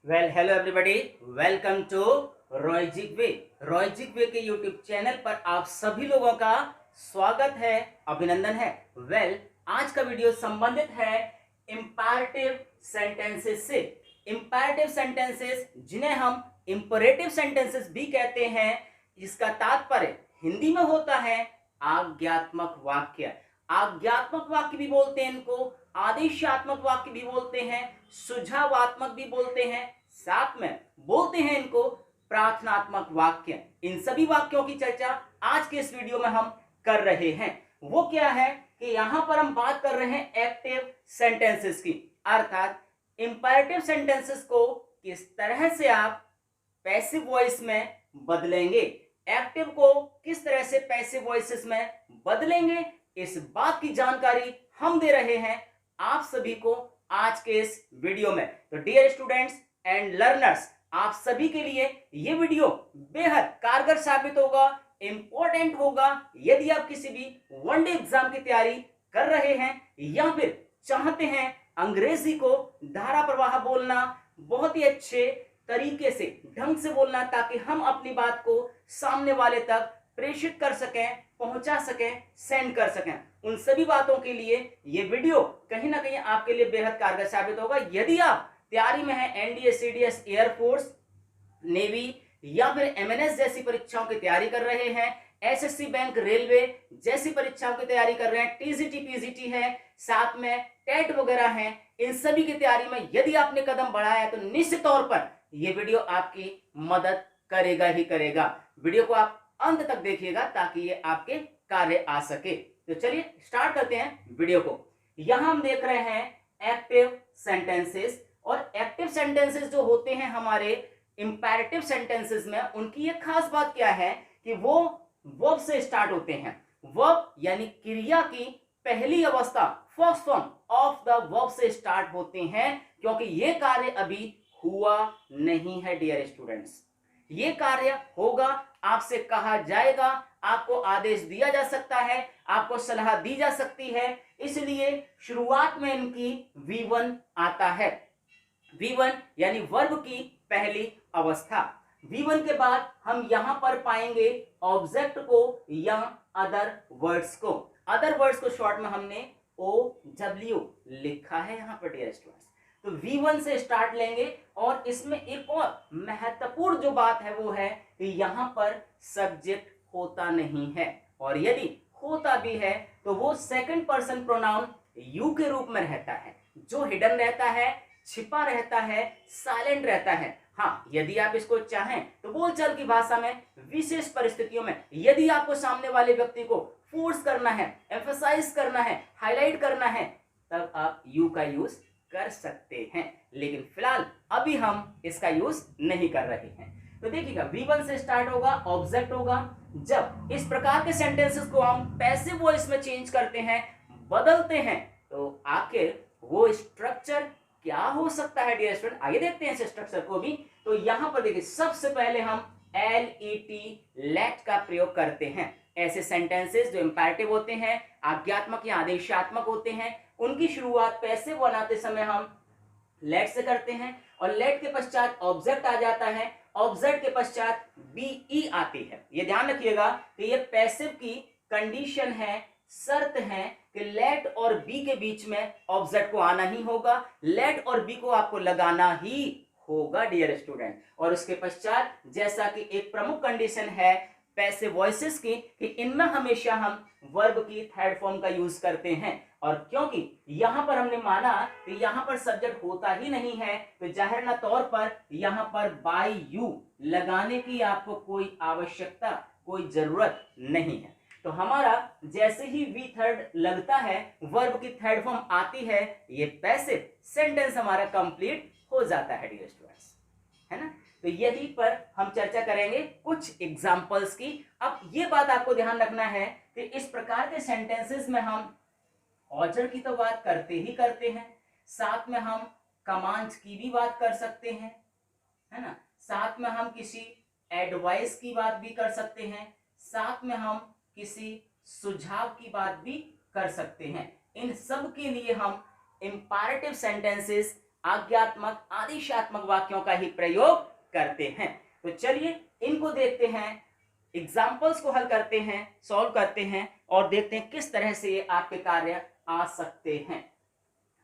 Hello everybody, welcome to Royzik way. Royzik way के YouTube channel पर आप सभी लोगों का स्वागत है, अभिनंदन है। आज का वीडियो संबंधित है इंपैरेटिव सेंटेंसेस से। इंपैरेटिव सेंटेंसेस जिन्हें हम इंपरेटिव सेंटेंसेस भी कहते हैं, इसका तात्पर्य हिंदी में होता है आज्ञात्मक वाक्य। आज्ञात्मक वाक्य भी बोलते हैं इनको, आदेशात्मक वाक्य भी बोलते हैं, सुझावात्मक भी बोलते हैं, साथ में बोलते हैं इनको प्रार्थनात्मक वाक्य। इन सभी वाक्यों की चर्चा आज के इस वीडियो में हम कर रहे हैं। वो क्या है कि यहां पर हम बात कर रहे हैं एक्टिव सेंटेंसेस की, अर्थात इंपैरेटिव सेंटेंसेस को किस तरह से आप पैसिव वॉइस में बदलेंगे, एक्टिव को किस तरह से पैसिव वॉइसेस में बदलेंगे, इस बात की जानकारी हम दे रहे हैं आप सभी को आज के इस वीडियो में। तो डियर स्टूडेंट्स एंड लर्नर्स, आप सभी के लिए ये वीडियो बेहद कारगर साबित होगा, इंपॉर्टेंट होगा। यदि आप किसी भी वनडे एग्जाम की तैयारी कर रहे हैं या फिर चाहते हैं अंग्रेजी को धारा प्रवाह बोलना, बहुत ही अच्छे तरीके से ढंग से बोलना, ताकि हम अपनी बात को सामने वाले तक प्रेषित कर सकें, पहुंचा सकें, सेंड कर सकें, उन सभी बातों के लिए ये वीडियो कहीं ना कहीं आपके लिए बेहद कारगर साबित होगा। यदि आप तैयारी में हैं, एनडीए, सीडीएस, एयरफोर्स, नेवी या फिर एमएनएस जैसी परीक्षाओं की तैयारी कर रहे हैं, एसएससी, बैंक, रेलवे जैसी परीक्षाओं की तैयारी कर रहे हैं, टीजीटी, पीजीटी है, साथ में टेट वगैरह हैं, इन सभी की तैयारी में यदि आपने कदम बढ़ाया है तो निश्चित तौर पर यह वीडियो आपकी मदद करेगा ही करेगा। वीडियो को आप अंत तक देखिएगा ताकि ये आपके कार्य आ सके। तो चलिए स्टार्ट करते हैं वीडियो को। यहां हम देख रहे हैं एक्टिव सेंटेंसेस, और एक्टिव सेंटेंसेस जो होते हैं हमारे इंपैरेटिव सेंटेंसेस में, उनकी एक खास बात क्या है कि वो वर्ब से स्टार्ट होते हैं। वर्ब यानी क्रिया की पहली अवस्था, first form of the verb से स्टार्ट होते हैं, क्योंकि ये कार्य अभी हुआ नहीं है डियर स्टूडेंट्स। ये कार्य होगा, आपसे कहा जाएगा, आपको आदेश दिया जा सकता है, आपको सलाह दी जा सकती है, इसलिए शुरुआत में इनकी V1 आता है। V1 यानी वर्ब की पहली अवस्था। V1 के बाद हम यहां पर पाएंगे ऑब्जेक्ट को या अदर वर्ड्स को। अदर वर्ड्स को शॉर्ट में हमने OW लिखा है यहां पर डियर स्टूडेंट्स। तो V1 से स्टार्ट लेंगे, और इसमें एक और महत्वपूर्ण जो बात है वो है कि यहां पर सब्जेक्ट होता नहीं है, और यदि होता भी है तो वो सेकंड पर्सन प्रोनाउन यू के रूप में रहता है, जो हिडन रहता है, छिपा रहता है, साइलेंट रहता है। हाँ, यदि आप इसको चाहें तो बोलचाल की भाषा में विशेष परिस्थितियों में यदि आपको सामने वाले व्यक्ति को फोर्स करना है, एम्फसाइज करना है, हाईलाइट करना है, तब आप यू का यूज कर सकते हैं, लेकिन फिलहाल अभी हम इसका यूज नहीं कर रहे हैं। तो देखिएगा, V1 से स्टार्ट होगा, ऑब्जेक्ट होगा। जब इस प्रकार के सेंटेंसेस को हम पैसिव वॉइस में चेंज करते हैं, बदलते हैं, तो आखिर वो स्ट्रक्चर क्या हो सकता है डियर स्टूडेंट, आइए देखते हैं इस स्ट्रक्चर को भी। तो यहां पर देखिए, सबसे पहले हम लेट का प्रयोग करते हैं। ऐसे सेंटेंसेस जो इंपैरेटिव होते हैं, आज्ञात्मक या आदेशात्मक होते हैं, उनकी शुरुआत पैसिव बनाते समय हम लेट से करते हैं, और लेट के पश्चात ऑब्जेक्ट आ जाता है, ऑब्जेक्ट के पश्चात बीई आती है। ये ध्यान रखिएगा कि ये पैसिव की कंडीशन है, शर्त है कि लेट और बी के बीच में ऑब्जेक्ट को आना ही होगा, लेट और बी को आपको लगाना ही होगा डियर स्टूडेंट। और उसके पश्चात, जैसा कि एक प्रमुख कंडीशन है पैसिव वॉइसेस की, कि इनमें हमेशा हम वर्ब की थर्ड फॉर्म का यूज करते हैं, और क्योंकि यहां पर हमने माना कि यहां पर सब्जेक्ट होता ही नहीं है, तो जाहिर ना तौर पर यहां पर बाय यू लगाने की आपको कोई आवश्यकता, कोई जरूरत नहीं है। तो हमारा जैसे ही वी थर्ड लगता है, वर्ब की थर्ड फॉर्म आती है, ये पैसिव सेंटेंस हमारा कंप्लीट हो जाता है डियर स्टूडेंट्स, है ना। तो यही पर हम चर्चा करेंगे कुछ एग्जांपल्स की। अब ये बात आपको ध्यान रखना है कि इस प्रकार के सेंटेंसेस में हम ऑर्डर की तो बात करते ही करते हैं, साथ में हम कमांड्स की भी बात कर सकते हैं, है ना, साथ में हम किसी एडवाइस की बात भी कर सकते हैं, साथ में हम किसी सुझाव की बात भी कर सकते हैं। इन सब के लिए हम इंपैरेटिव सेंटेंसेस आज्ञात्मक आदेशात्मक वाक्यों का ही प्रयोग करते हैं। तो चलिए इनको देखते हैं, एग्जाम्पल्स को हल करते हैं, सॉल्व करते हैं और देखते हैं किस तरह से ये आपके कार्य आ सकते हैं।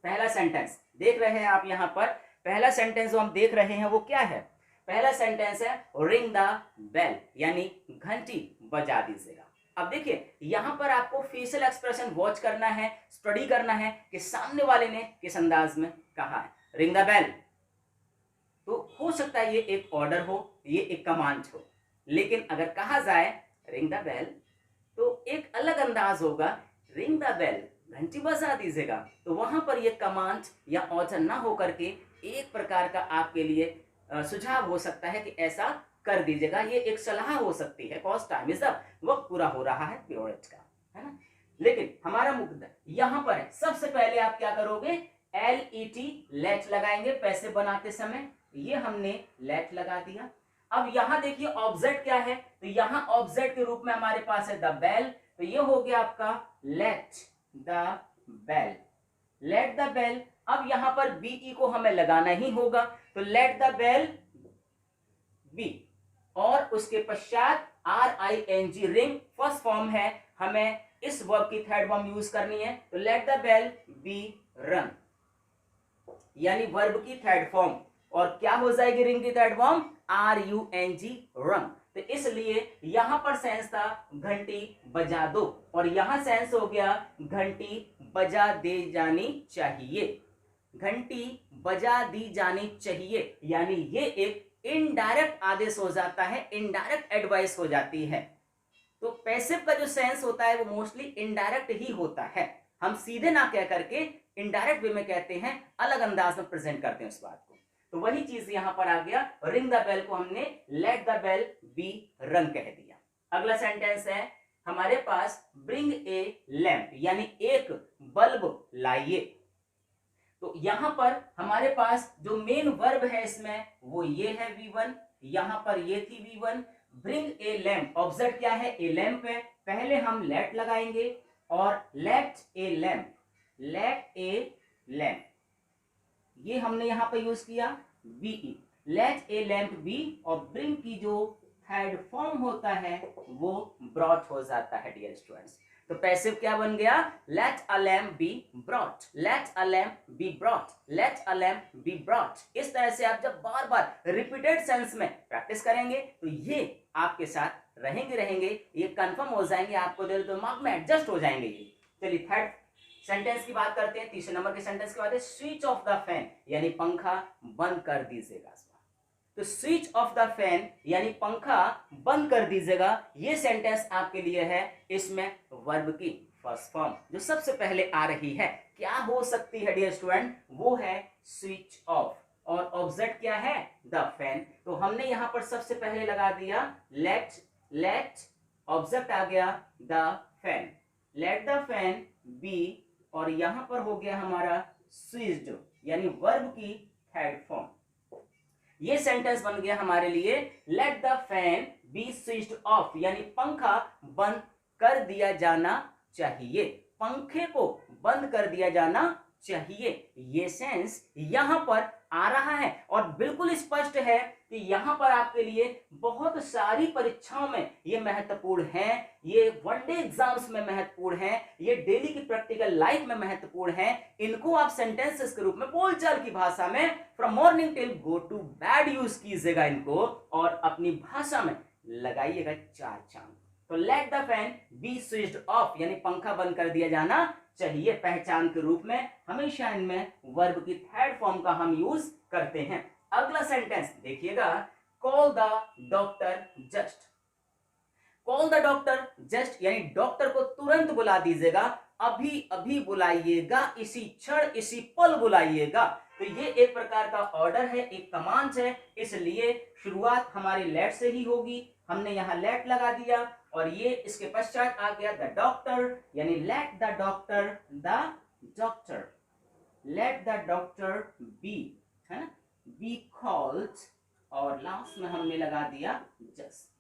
पहला सेंटेंस देख रहे हैं आप यहाँ पर, पहला सेंटेंस जो हम देख रहे हैं वो क्या है? पहला सेंटेंस है रिंग द बेल, यानी घंटी बजा दीजिएगा। अब देखिए यहाँ पर आपको फेशियल एक्सप्रेशन वॉच करना है, स्टडी करना है कि सामने वाले ने किस अंदाज में कहा है। रिंग द बेल तो हो सकता है ये एक ऑर्डर हो, ये एक कमांड हो, लेकिन अगर कहा जाए रिंग द बेल तो एक अलग अंदाज होगा, रिंग द बेल घंटी बजा दीजिएगा। तो वहां पर ये कमांड या ऑर्डर ना हो करके एक प्रकार का आपके लिए सुझाव हो सकता है कि ऐसा कर दीजिएगा, ये एक सलाह हो सकती है, कॉज टाइम इज अप, वक्त पूरा हो रहा है पीरियड का, है ना। लेकिन हमारा मुद्दा यहाँ पर है, सबसे पहले आप क्या करोगे, LET लेट लगाएंगे पैसे बनाते समय, ये हमने लेट लगा दिया। अब यहाँ देखिए ऑब्जेक्ट क्या है, तो यहाँ ऑब्जेक्ट के रूप में हमारे पास है द बेल, तो ये हो गया आपका let the bell, let the bell. अब यहां पर BE को हमें लगाना ही होगा, तो लेट द बेल बी, और उसके पश्चात RING रिंग फर्स्ट फॉर्म है, हमें इस वर्ब की थर्ड फॉर्म यूज करनी है, तो लेट द बेल बी रंग, यानी वर्ब की थर्ड फॉर्म, और क्या हो जाएगी रिंग की थर्ड फॉर्म, RUNG रंग। तो इसलिए यहां पर सेंस था घंटी बजा दो, और यहां सेंस हो गया घंटी बजा दे जानी चाहिए, घंटी बजा दी जानी चाहिए, यानी ये एक इनडायरेक्ट आदेश हो जाता है, इनडायरेक्ट एडवाइस हो जाती है। तो पैसिव का जो सेंस होता है वो मोस्टली इनडायरेक्ट ही होता है, हम सीधे ना कह करके इनडायरेक्ट वे में कहते हैं, अलग अंदाज में प्रेजेंट करते हैं उस बात को। तो वही चीज यहां पर आ गया, रिंग द बेल को हमने लेट द बेल बी रंग कह दिया। अगला सेंटेंस है हमारे पास ब्रिंग ए लैंप, यानी एक बल्ब लाइए। तो यहां पर हमारे पास जो मेन वर्ब है इसमें वो ये है V1, यहां पर ये थी V1। Bring a lamp, object क्या है, ए लैंप है, पहले हम लेट लगाएंगे और let a lamp, let a lamp, ये हमने यहां पर यूज किया BE, let a lamp be, और ब्रिंग की जो थर्ड फॉर्म होता है वो ब्रॉट हो जाता है डियर स्टूडेंट्स। तो पैसिव क्या बन गया, let a lamp be brought, let a lamp be brought, let a lamp be brought. इस तरह से आप जब बार बार रिपीटेड सेंस में प्रैक्टिस करेंगे तो ये आपके साथ रहेंगे, ये कंफर्म हो जाएंगे, आपको दिमाग में एडजस्ट हो जाएंगे ये। चलिए थर्ड सेंटेंस की बात करते हैं, तीसरे नंबर के सेंटेंस की बात है, स्विच ऑफ द फैन, यानी पंखा बंद कर दीजिएगा। तो स्विच ऑफ द फैन यानी पंखा बंद कर दीजिएगा, ये सेंटेंस आपके लिए है, इसमें वर्ब की फर्स्ट फॉर्म जो सबसे पहले आ रही है क्या हो सकती है डियर स्टूडेंट, वो है स्विच ऑफ, और ऑब्जेक्ट क्या है, द फैन। तो हमने यहां पर सबसे पहले लगा दिया लेट, लेट ऑब्जेक्ट आ गया the fan, let the fan be, और यहां पर हो गया हमारा स्विच्ड, यानी वर्ब की थर्ड फॉर्म। ये सेंटेंस बन गया हमारे लिए late the fan B switched off, यानी पंखा बंद कर दिया जाना चाहिए, पंखे को बंद कर दिया जाना चाहिए। ये सेंस यहां पर आ रहा है, और बिल्कुल स्पष्ट है कि यहां पर आपके लिए बहुत सारी परीक्षाओं में ये महत्वपूर्ण है, ये वनडे एग्जाम्स में महत्वपूर्ण है, ये डेली की प्रैक्टिकल लाइफ में महत्वपूर्ण है। इनको आप सेंटेंसेस के रूप में बोलचाल की भाषा में from morning till go to bed use कीजिएगा इनको, और अपनी भाषा में लगाइएगा 4 चांद। तो late the fan B switched off, यानी पंखा बंद कर दिया जाना चाहिए, पहचान के रूप में हमेशा इनमें वर्ब की थर्ड फॉर्म का हम यूज करते हैं। अगला सेंटेंस देखिएगा, call the doctor just, call the doctor just, यानी डॉक्टर को तुरंत बुला दीजिएगा, अभी अभी बुलाइएगा, इसी क्षण इसी पल बुलाइएगा। तो ये एक प्रकार का ऑर्डर है, एक कमांड है, इसलिए शुरुआत हमारी लेट से ही होगी, हमने यहां लेट लगा दिया, और ये इसके पश्चात आ गया द डॉक्टर, यानी let the doctor, the doctor, let the doctor be, है ना, बी कॉल्ड, और लास्ट में हमने लगा दिया just,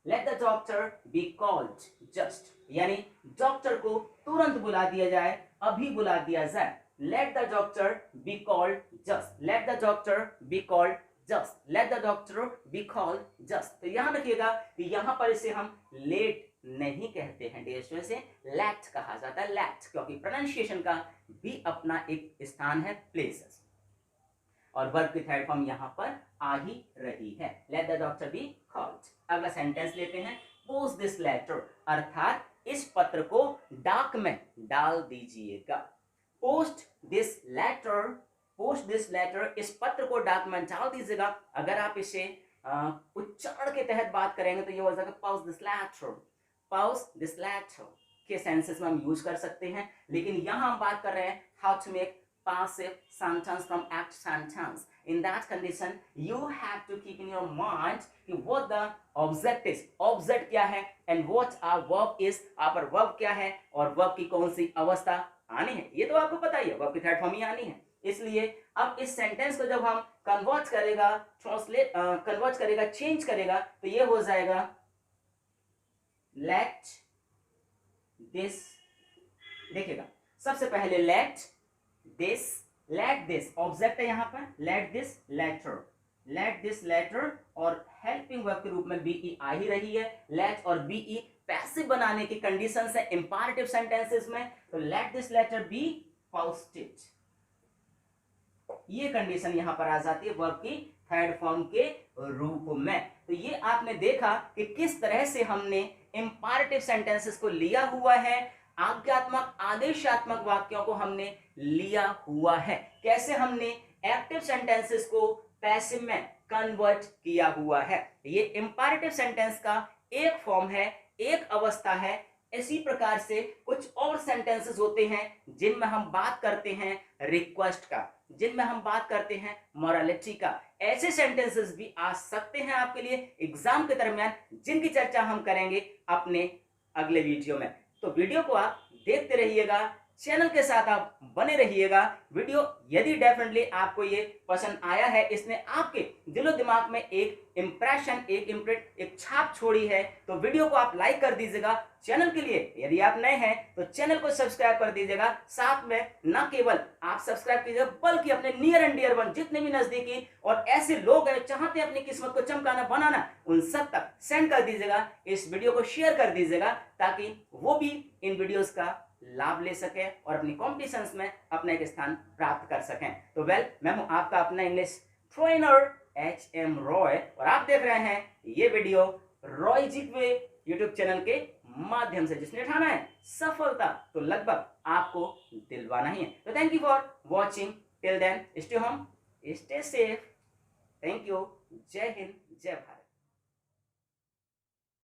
late the doctor be called just, यानी डॉक्टर को तुरंत बुला दिया जाए, अभी बुला दिया जाए। let the doctor be called just, let the doctor be called just, let the doctor be called just। तो यहां रखिएगा कि यहां पर इसे हम लेट नहीं कहते हैं डियर, से लेट कहा जाता है, लेट, क्योंकि प्रोनाउंसिएशन का भी अपना एक स्थान है, प्लेसेस। और वर्ब की थर्ड फॉर्म यहां पर आ ही रही है, late the doctor be called. अगला सेंटेंस लेते हैं, पोस्ट दिस लेटर, अर्थात इस पत्र को डाक में डाल दीजिएगा। Post this letter, post this letter, इस पत्र को डाक में डाल दीजिएगा। अगर आप इसे उच्चारण के तहत बात करेंगे तो ये हो जाएगा post this letter, post this letter के सेंसेस में हम यूज कर सकते हैं, लेकिन यहां हम बात कर रहे हैं how to make passive sentence from act sentence। In that condition you have to keep in your mind what the object is, object क्या है, and what our verb is, our verb क्या है, और verb की कौन सी अवस्था आनी है, ये तो आपको पता ही है, verb की थर्ड फॉर्म ही आनी है। इसलिए अब इस सेंटेंस को जब हम कन्वर्ट करेगा, ट्रांसलेट कन्वर्ट करेगा, चेंज करेगा, तो ये हो जाएगा let this। देखिएगा सबसे पहले let this ऑब्जेक्ट है यहां पर, let this letter, और हेल्पिंग वर्ब के रूप में बीई आ ही रही है। let और बीई पैसिव बनाने की कंडीशंस है इंपैरेटिव सेंटेंसेस में, तो let this letter be posted, ये कंडीशन यहां पर आ जाती है वर्ब की थर्ड फॉर्म के रूप में। तो ये आपने देखा कि किस तरह से हमने इंपैरेटिव सेंटेंसेस को लिया हुआ है, आज्ञात्मक आदेशात्मक वाक्यों को हमने लिया हुआ है, कैसे हमने एक्टिव सेंटेंसेस को पैसिव में कन्वर्ट किया हुआ है। ये इंपैरेटिव सेंटेंस का एक फॉर्म है, एक अवस्था है। इसी प्रकार से कुछ और सेंटेंसेस होते हैं जिनमें हम बात करते हैं रिक्वेस्ट का, जिनमें हम बात करते हैं मोरालिटी का। ऐसे सेंटेंसेस भी आ सकते हैं आपके लिए एग्जाम के दरमियान, जिनकी चर्चा हम करेंगे अपने अगले वीडियो में। तो वीडियो को आप देखते रहिएगा, चैनल के साथ आप बने रहिएगा। वीडियो यदि डेफिनेटली आपको ये पसंद आया है, इसने आपके दिलो दिमाग में एक इंप्रेशन, एक इम्प्रिंट, एक छाप छोड़ी है, तो वीडियो को आप लाइक कर दीजिएगा। चैनल के लिए यदि आप नए हैं तो चैनल को सब्सक्राइब कर दीजिएगा। साथ में न केवल आप सब्सक्राइब कीजिएगा, बल्कि अपने नियर एंड डियर वन जितने भी नजदीकी और ऐसे लोग हैं चाहते हैं अपनी किस्मत को चमकाना बनाना, उन सब तक सेंड कर दीजिएगा। इस वीडियो को शेयर कर दीजिएगा ताकि वो भी इन वीडियोस का लाभ ले सके और अपनी कॉम्पिटिशन्स में अपना एक स्थान प्राप्त कर सकें। तो मैं हूं आपका अपना इंग्लिश ट्रेनर HM रॉय, और आप देख रहे हैं ये वीडियो रॉयजिक वे यूट्यूब चैनल के माध्यम से, जिसने ठाना है सफलता तो लगभग आपको दिलवाना ही है। तो thank you for watching, till then stay home, stay safe, thank you, जय हिंद, जय भारत।